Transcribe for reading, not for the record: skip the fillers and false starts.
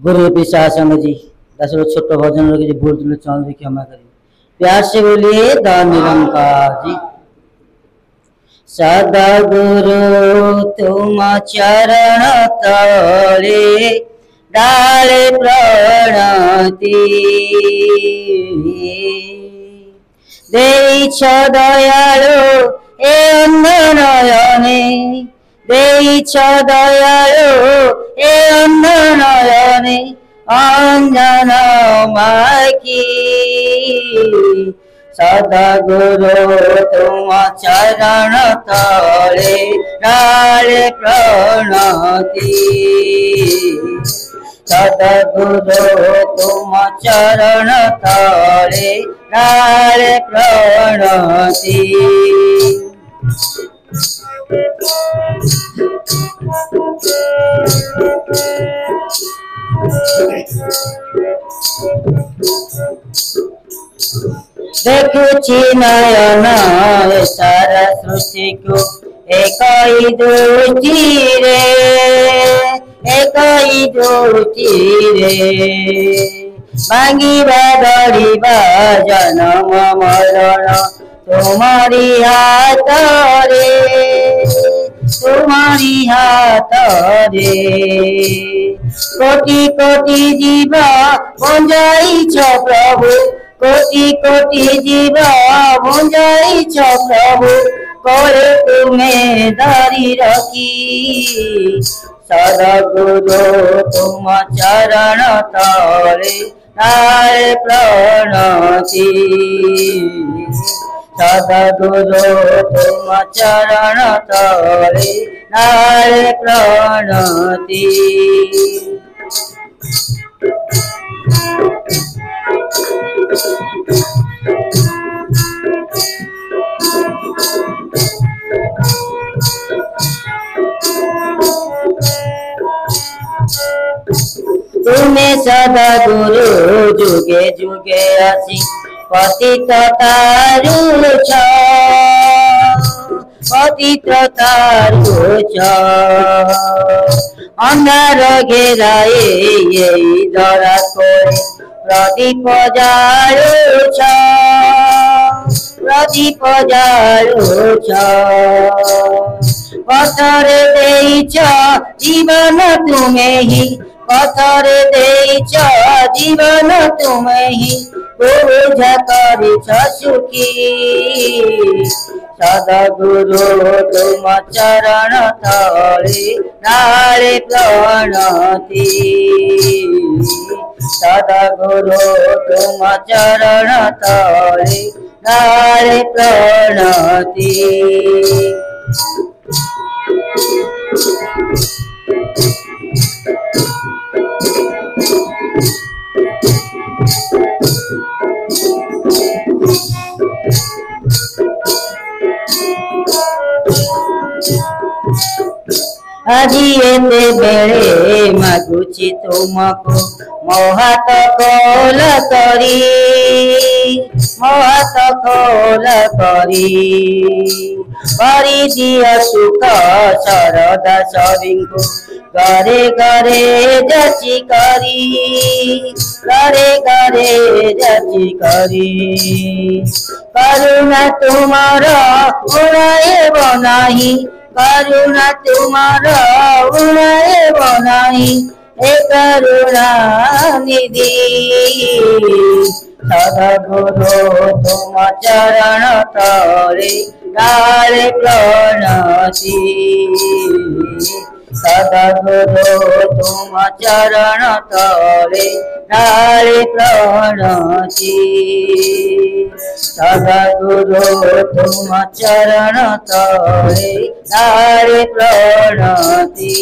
गुरु पिसा संग जी दस छोट भजन रखी भूल तुले चौंध क्षमा करी प्यार से बोलिए द निरंकार जी। सदा गुरु तुम चरण तले डाले प्रणति देइछ दयालु ए नयने देइछ दयालु ए नयने अंजन माकी सदा गुरु तुम चरण तले डाले प्रणति सदा गुरु तुम चरण तले डाले प्रणति देखुची नयन सारा सृष्टि को एक दृष्टि रे मांगिबा डरिबा जन्म मरण तुम्हारी हाथ रे कोटि कोटि जीवा बंजाइछ प्रभु कोटि कोटि जीवा बंजाइछ प्रभु करे तुम्हें धरी रखी सदा गुरु तुम चरण तले डाले प्रणति सदा गुरु तुम चरण तले डाले प्रणति तुम्हें सदा गुरु जुगे जुगे आसी पतित तारुछ अंधार घेराए यही धरा कोरे प्रदीप जालुछ पथरे देइछ जीवन तुम्हें ही पथरे देइछ जीवन तुम्हें ही बोझ करिछ सुखी सदा गुरु तुम चरण तले डाले प्रणति सदा गुरु तुम चरण तले डाले प्रणति আজি एते बेले मागुची तुमको मो हाथ खोल करी भरी दिया सुख शरदा सबिंको घरे घरे जाची करी करुणा तुम्हारा उड़ाएब नाही करुणा तुम्हारा उड़ाएब नाही हे करुणा निधि सदा गुरु तुम चरण तले डाले प्रणति सदा गुरु तुम चरण तले डाले प्रणति सदा गुरु तुम चरण तले डाले प्रणति।